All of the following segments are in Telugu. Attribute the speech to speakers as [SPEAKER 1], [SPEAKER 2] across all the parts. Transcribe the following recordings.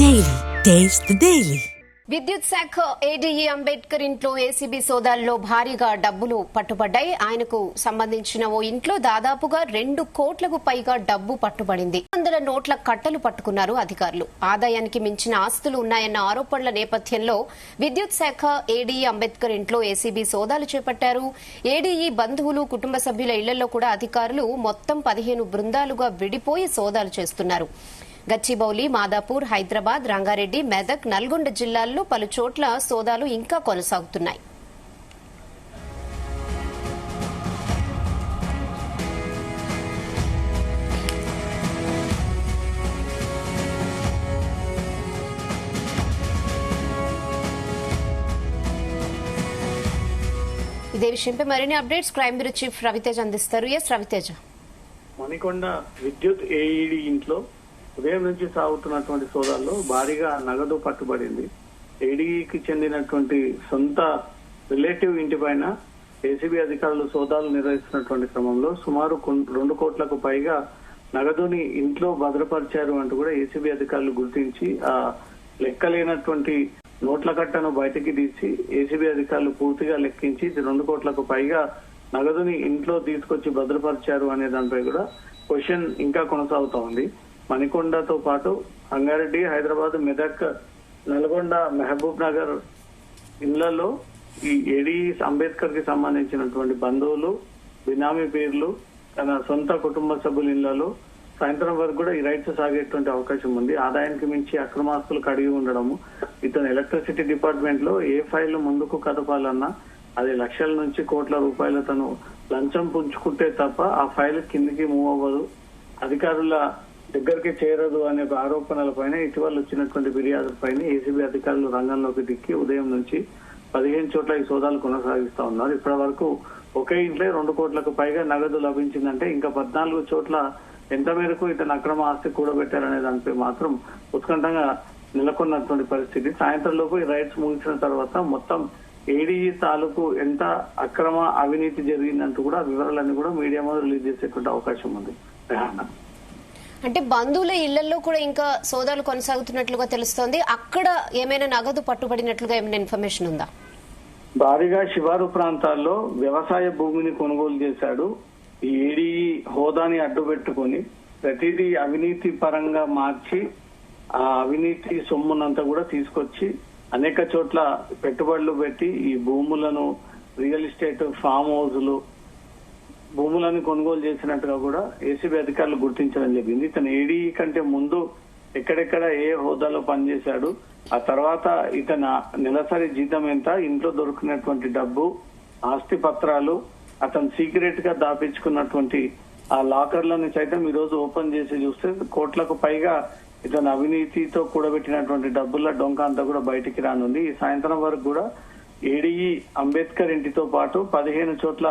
[SPEAKER 1] Daily. Taste the Daily.
[SPEAKER 2] విద్యుత్ శాఖ ఏడీఈ అంబేద్కర్ ఇంట్లో ఏసీబీ సోదాల్లో భారీగా డబ్బులు పట్టుబడ్డాయి. ఆయనకు సంబంధించిన ఓ ఇంట్లో దాదాపుగా 2 కోట్లకు పైగా డబ్బు పట్టుబడింది. 100 నోట్ల కట్టలు పట్టుకున్నారు అధికారులు. ఆదాయానికి మించిన ఆస్తులు ఉన్నాయన్న ఆరోపణల నేపథ్యంలో విద్యుత్ శాఖ ఏడీఈ అంబేద్కర్ ఇంట్లో ఏసీబీ సోదాలు చేపట్టారు. ఏడీఈ బంధువులు, కుటుంబ సభ్యుల ఇళ్లలో కూడా అధికారులు మొత్తం 15 బృందాలుగా విడిపోయి సోదాలు చేస్తున్నారు. గచ్చిబౌలి, మాదాపూర్, హైదరాబాద్, రంగారెడ్డి, మెదక్, నల్గొండ జిల్లాల్లో పలు చోట్ల సోదాలు ఇంకా కొనసాగుతున్నాయి. ఇదే విషయంపై మరిన్ని updates crime bureau chief Raviteja అందిస్తారు. ఎస్ రవితేజ.
[SPEAKER 3] మణికొండ విద్యుత్ ఏఈడి ఇంట్లో ఉదయం నుంచి సాగుతున్నటువంటి సోదాల్లో భారీగా నగదు పట్టుబడింది. ఏడీకి చెందినటువంటి సొంత రిలేటివ్ ఇంటి పైన ఏసీబీ అధికారులు సోదాలు నిర్వహిస్తున్నటువంటి క్రమంలో సుమారు 2 కోట్లకు పైగా నగదుని ఇంట్లో భద్రపరిచారు అంటూ కూడా ఏసీబీ అధికారులు గుర్తించి ఆ లెక్కలేనటువంటి నోట్ల కట్టను బయటికి తీసి ఏసీబీ అధికారులు పూర్తిగా లెక్కించి 2 కోట్లకు పైగా నగదుని ఇంట్లో తీసుకొచ్చి భద్రపరిచారు అనే దానిపై కూడా క్వశ్చన్ ఇంకా కొనసాగుతా ఉంది. మణికొండతో పాటు రంగారెడ్డి, హైదరాబాద్, మెదక్, నల్గొండ, మహబూబ్ నగర్ ఇళ్లలో ఈ ఏడీ అంబేద్కర్ కి సంబంధించినటువంటి బంధువులు, బినామీ పేర్లు, తన సొంత కుటుంబ సభ్యుల ఇళ్లలో సాయంత్రం వరకు కూడా ఈ రైట్స్ సాగేటువంటి అవకాశం ఉంది. ఆదాయానికి మించి అక్రమాస్తులు కడిగి ఉండడము, ఇతను ఎలక్ట్రిసిటీ డిపార్ట్మెంట్ లో ఏ ఫైల్ ముందుకు కదపాలన్నా అది లక్షల నుంచి కోట్ల రూపాయలు తను లంచం పుంజుకుంటే తప్ప ఆ ఫైల్ కిందికి మూవ్ అవ్వదు, అధికారుల దగ్గరికి చేరదు అనే ఆరోపణలపైన ఇటీవల వచ్చినటువంటి ఫిర్యాదులపైన ఏసీబీ అధికారులు రంగంలోకి దిక్కి ఉదయం నుంచి 15 చోట్ల ఈ సోదాలు కొనసాగిస్తా ఉన్నారు. ఇప్పటి వరకు ఒకే ఇంట్లో 2 కోట్లకు పైగా నగదు లభించిందంటే ఇంకా 14 చోట్ల ఎంత మేరకు ఇతను అక్రమ ఆస్తి కూడబెట్టారనే దానిపై మాత్రం ఉత్కంఠంగా నెలకొన్నటువంటి పరిస్థితి. సాయంత్రం లోపు ఈ రైట్స్ ముగిసిన తర్వాత మొత్తం ఏడీఈ తాలూకు ఎంత అక్రమ అవినీతి జరిగిందంటూ కూడా వివరాలన్నీ కూడా మీడియా మీద రిలీజ్ చేసేటువంటి అవకాశం ఉంది.
[SPEAKER 2] అంటే బంధువుల ఇళ్లలో కూడా ఇంకా సోదాలు కొనసాగుతున్నట్లుగా తెలుస్తోంది. అక్కడ ఏమైనా నగదు పట్టుబడినట్లుగా ఏమైనా ఇన్ఫర్మేషన్ ఉందా?
[SPEAKER 3] భారీగా శివారు ప్రాంతాల్లో వ్యవసాయ భూమిని కొనుగోలు చేశాడు. ఈ ఏడీఈ హోదాని అడ్డుపెట్టుకుని ప్రతిదీ అవినీతి పరంగా మార్చి ఆ అవినీతి సొమ్మునంతా కూడా తీసుకొచ్చి అనేక చోట్ల పెట్టుబడులు పెట్టి ఈ భూములను రియల్ ఎస్టేట్, ఫామ్ హౌజులు, భూములను కొనుగోలు చేసినట్టుగా కూడా ఏసీబీ అధికారులు గుర్తించడం జరిగింది. ఇతను ఏడీఈ కంటే ముందు ఎక్కడెక్కడ ఏ హోదాలో పనిచేశాడు, ఆ తర్వాత ఇతను నెలసరి జీతం ఎంత, ఇంట్లో దొరికినటువంటి డబ్బు, ఆస్తి పత్రాలు, అతను సీక్రెట్ గా దాపించుకున్నటువంటి ఆ లాకర్లను సైతం ఈ రోజు ఓపెన్ చేసి చూస్తే కోట్లకు పైగా ఇతను అవినీతితో కూడబెట్టినటువంటి డబ్బుల డొంక అంతా కూడా బయటికి రానుంది. ఈ సాయంత్రం వరకు కూడా ఏడీఈ అంబేద్కర్ ఇంటితో పాటు 15 చోట్ల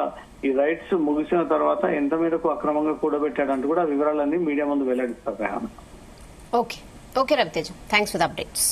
[SPEAKER 3] ఈ రైట్స్ ముగిసిన తర్వాత ఎంత మేరకు అక్రమంగా కూడబెట్టాడంటూ కూడా వివరాలన్నీ మీడియా ముందు వెల్లడిస్తారు.
[SPEAKER 2] Okay Ravi Teja, thanks for the updates.